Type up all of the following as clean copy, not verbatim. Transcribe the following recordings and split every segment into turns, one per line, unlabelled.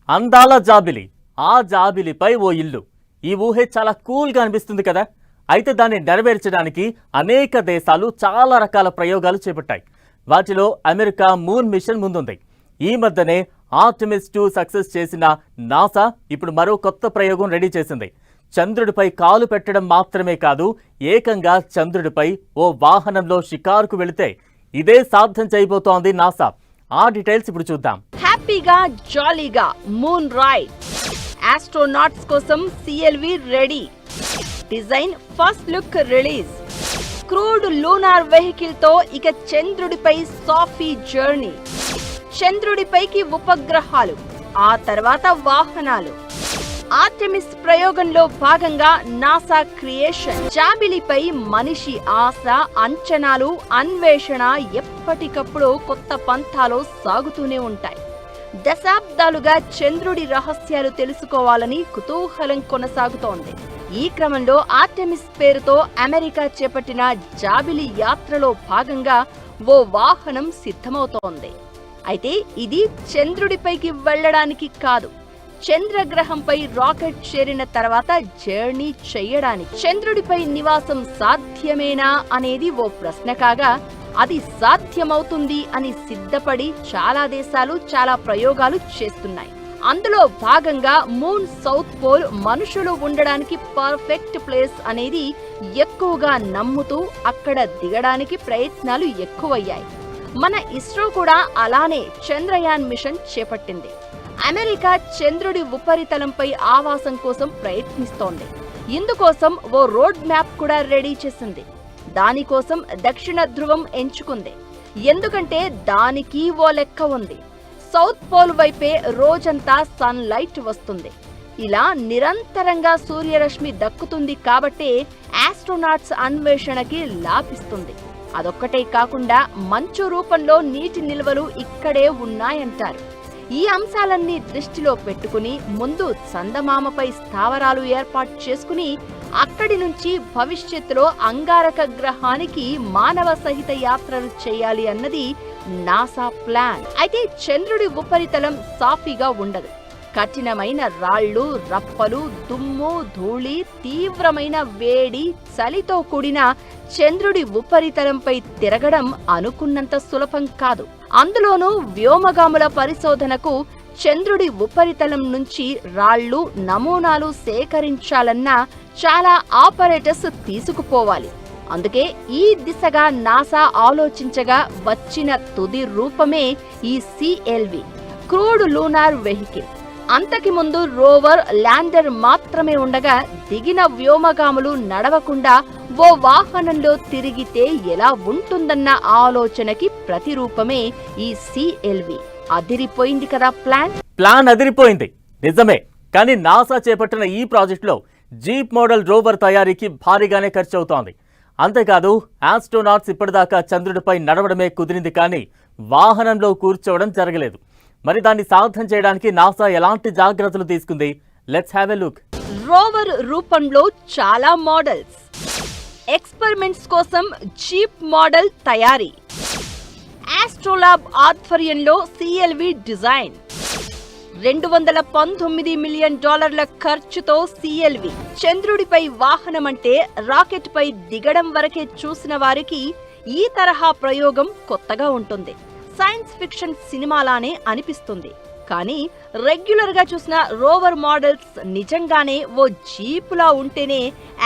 అందాల జాబిలి, ఆ జాబిలిపై ఓ ఇల్లు. ఈ ఊహే చాలా కూల్గా అనిపిస్తుంది కదా. అయితే దాన్ని నెరవేర్చడానికి అనేక దేశాలు చాలా రకాల ప్రయోగాలు చేపట్టాయి. వాటిలో అమెరికా మూన్ మిషన్ ముందుంది. ఈ మధ్యనే ఆర్టెమిస్ 2 సక్సెస్ చేసిన నాసా ఇప్పుడు మరో కొత్త ప్రయోగం రెడీ చేసింది. చంద్రుడిపై కాలు పెట్టడం మాత్రమే కాదు, ఏకంగా చంద్రుడిపై ఓ వాహనంలో షికారుకు వెళితే ఇదే సాధ్యం చేయబోతోంది నాసా. ఆ డీటెయిల్స్ ఇప్పుడు చూద్దాం.
హ్యాపీగా జాలీగా మూన్ రైడ్, ఆస్ట్రోనాట్స్ కోసం CLV ready, design first look release, crude lunar vehicle తో ఇక చంద్రుడిపై సాఫీ జర్నీ, చంద్రుడిపైకి ఉపగ్రహాలు, ఆ తర్వాత వాహనాలు. ఆర్టెమిస్ ప్రయోగంలో భాగంగా నాసా క్రియేషన్. జాబిలిపై మనిషి ఆశ, అంచనాలు, అన్వేషణ ఎప్పటికప్పుడు కొత్త పంథాలో సాగుతూనే ఉంటాయి. దశాబ్దాలుగా చంద్రుడి రహస్యాలు తెలుసుకోవాలని కుతూహలం కొనసాగుతోంది. ఈ క్రమంలో ఆర్టెమిస్ పేరుతో అమెరికా చేపట్టిన జాబిలి యాత్రలో భాగంగా ఓ వాహనం సిద్ధమవుతోంది. అయితే ఇది చంద్రుడిపైకి వెళ్లడానికి కాదు, చంద్రగ్రహంపై రాకెట్ చేరిన తర్వాత జర్నీ చేయడానికి. చంద్రుడిపై నివాసం సాధ్యమేనా అనేది ఓ ప్రశ్న కాగా, అది సాధ్యమవుతుంది అని సిద్ధపడి చాలా దేశాలు చాలా ప్రయోగాలు చేస్తున్నాయి. అందులో భాగంగా మూన్ సౌత్ పోల్ మనుషులు ఉండడానికి పర్ఫెక్ట్ ప్లేస్ అనేది ఎక్కువగా నమ్ముతూ అక్కడ దిగడానికి ప్రయత్నాలు ఎక్కువయ్యాయి. మన ఇస్రో కూడా అలానే చంద్రయాన్ మిషన్ చేపట్టింది. అమెరికా చంద్రుడి ఉపరితలంపై ఆవాసం కోసం ప్రయత్నిస్తోంది. ఇందుకోసం ఓ రోడ్ మ్యాప్ కూడా రెడీ చేసింది. దానికోసం దక్షిణ ధ్రువం ఎంచుకుంది. ఎందుకంటే దానికి ఓ లెక్క ఉంది. సౌత్ పోల్ వైపే రోజంతా సన్ లైట్ వస్తుంది. ఇలా నిరంతరంగా సూర్యరశ్మి దక్కుతుంది కాబట్టే ఆస్ట్రోనాట్స్ అన్వేషణకి లాభిస్తుంది. అదొక్కటే కాకుండా మంచు రూపంలో నీటి నిల్వలు ఇక్కడే ఉన్నాయంటారు. ఈ అంశాలన్నీ దృష్టిలో పెట్టుకుని ముందు చందమామపై స్థావరాలు ఏర్పాటు చేసుకుని అక్కడి నుంచి భవిష్యత్తులో అంగారక గ్రహానికి మానవ సహిత యాత్రలు చేయాలి అన్నది నాసా ప్లాన్. అయితే చంద్రుడి ఉపరితలం సాఫీగా ఉండదు. కఠినమైన రాళ్లు, రప్పలు, దుమ్ము, ధూళి, తీవ్రమైన వేడి, చలితో కూడిన చంద్రుడి ఉపరితలంపై తిరగడం అనుకున్నంత సులభం కాదు. అందులోనూ వ్యోమగాముల పరిశోధనకు చంద్రుడి ఉపరితలం నుంచి రాళ్లు, నమూనాలు సేకరించాలన్నా చాలా ఆపరేటర్స్ తీసుకుపోవాలి. అందుకే ఈ దిశగా నాసా ఆలోచించగా వచ్చిన తుది రూపమే ఈ సిఎల్వి, క్రూడ్ లూనార్ వెహికల్. అంతకి ముందు రోవర్, ల్యాండర్ మాత్రమే ఉండగా దిగిన వ్యోమగాములు నడవకుండా ఓ వాహనంలో తిరిగితే ఎలా ఉంటుందన్న ఆలోచనకి ప్రతిరూపమే ఈ సిఎల్వి. అదిరిపోయింది కదా ప్లాన్
అదిరిపోయింది నిజమే. కానీ నాసా చేపట్టిన ఈ ప్రాజెక్టులో జీప్ మోడల్ రోవర్ తయారీకి భారీగానే ఖర్చు అవుతోంది. అంతేకాదు ఆస్ట్రోనాట్స్ ఇప్పటిదాకా చంద్రుడిపై నడవడమే కుదిరింది, కానీ వాహనంలో కూర్చోవడం జరగలేదు. మరి దాన్ని సాధన చేయడానికి నాసా ఎలాంటి జాగ్రత్తలు తీసుకుంది? Let's have a look.
Rover రూపంలో చాలా మోడల్స్, ఎక్స్పెరిమెంట్స్ కోసం జీప్ మోడల్ తయారీ, ఆస్ట్రోలాబ్ ఆధ్వర్యంలో సిఎల్వి డిజైన్, $219 మిలియన్ ఖర్చుతో సిఎల్వి. చంద్రుడిపై వాహనమంటే రాకెట్ పై దిగడం వరకే చూసిన వారికి ఈ తరహా ప్రయోగం కొత్తగా ఉంటుంది. సైన్స్ ఫిక్షన్ సినిమాలానే అనిపిస్తుంది. కానీ రెగ్యులర్ గా చూసిన రోవర్ మోడల్స్ నిజంగానే ఓ జీపులా ఉంటేనే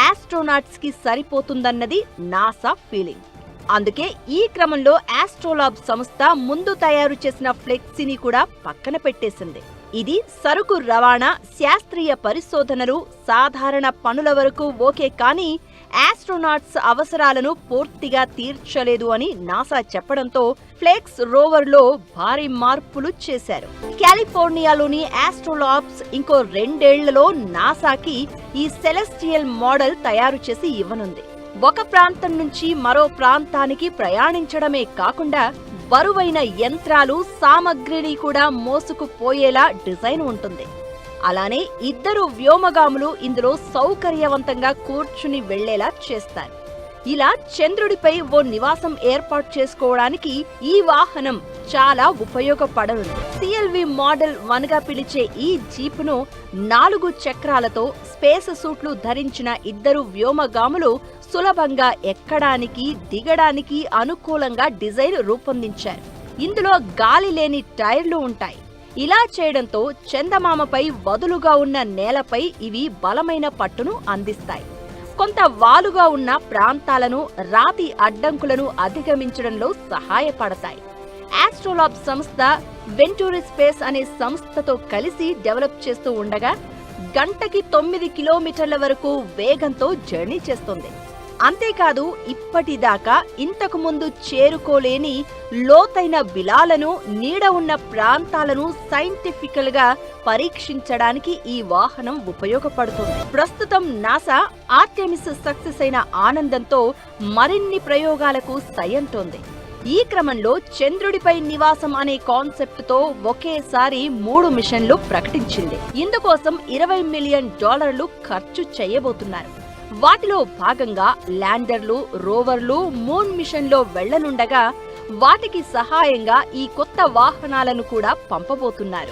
ఆస్ట్రోనాట్స్ కి సరిపోతుందన్నది నాసా ఫీలింగ్. అందుకే ఈ క్రమంలో ఆస్ట్రోలాబ్ సంస్థ ముందు తయారు చేసిన ఫ్లెక్సీని కూడా పక్కన పెట్టేసింది. ఇది సరుకు రవాణా, శాస్త్రీయ పరిశోధనలు, సాధారణ పనుల వరకు ఓకే, కానీ ఆస్ట్రోనాట్స్ అవసరాలను పూర్తిగా తీర్చలేదు అని నాసా చెప్పడంతో ఫ్లెక్స్ రోవర్ లో భారీ మార్పులు చేశారు. కాలిఫోర్నియాలోని ఆస్ట్రోలాబ్స్ ఇంకో 2 ఏళ్లలో నాసాకి ఈ సెలెస్టియల్ మోడల్ తయారు చేసి ఇవ్వనుంది. ఒక ప్రాంతం నుంచి మరో ప్రాంతానికి ప్రయాణించడమే కాకుండా బరువైన యంత్రాలు, సామగ్రిని కూడా మోసుకుపోయేలా డిజైన్ ఉంటుంది. అలానే 2 వ్యోమగాములు ఇందులో సౌకర్యవంతంగా కూర్చుని వెళ్లేలా చేస్తారు. ఇలా చంద్రుడిపై ఓ నివాసం ఏర్పాటు చేసుకోవడానికి ఈ వాహనం చాలా ఉపయోగపడనుంది. సిఎల్వి మోడల్ 1 గా పిలిచే ఈ జీపును 4 చక్రాలతో స్పేస్ సూట్లు ధరించిన 2 వ్యోమగాములు సులభంగా ఎక్కడానికి దిగడానికి అనుకూలంగా డిజైన్ రూపొందించారు. ఇందులో గాలి లేని టైర్లు ఉంటాయి. ఇలా చేయడంతో చందమామపై వదులుగా ఉన్న నేలపై ఇవి బలమైన పట్టును అందిస్తాయి. కొంత వాలుగా ఉన్న ప్రాంతాలను, రాతి అడ్డంకులను అధిగమించడంలో సహాయపడతాయి. ఆస్ట్రోలాబ్ సంస్థ వెంటూరి స్పేస్ అనే సంస్థతో కలిసి డెవలప్ చేస్తూ ఉండగా గంటకి 9 కిలోమీటర్ల వరకు వేగంతో జర్నీ చేస్తుంది. అంతేకాదు ఇప్పటిదాకా ఇంతకు ముందు చేరుకోలేని లోతైన బిలాలను, నీడ ఉన్న ప్రాంతాలను సైంటిఫికల్ గా పరీక్షించడానికి ఈ వాహనం ఉపయోగపడుతుంది. ప్రస్తుతం నాసా ఆర్టెమిస్ సక్సెస్ అయిన ఆనందంతో మరిన్ని ప్రయోగాలకు సయంటోంది. ఈ క్రమంలో చంద్రుడిపై నివాసం అనే కాన్సెప్ట్ తో ఒకేసారి 3 మిషన్లు ప్రకటించింది. ఇందుకోసం $20 మిలియన్ ఖర్చు చేయబోతున్నారు. వాటిలో భాగంగా ల్యాండర్లు, రోవర్లు మూన్ మిషన్లో వెళ్లనుండగా వాటికి సహాయంగా ఈ కొత్త వాహనాలను కూడా పంపబోతున్నారు.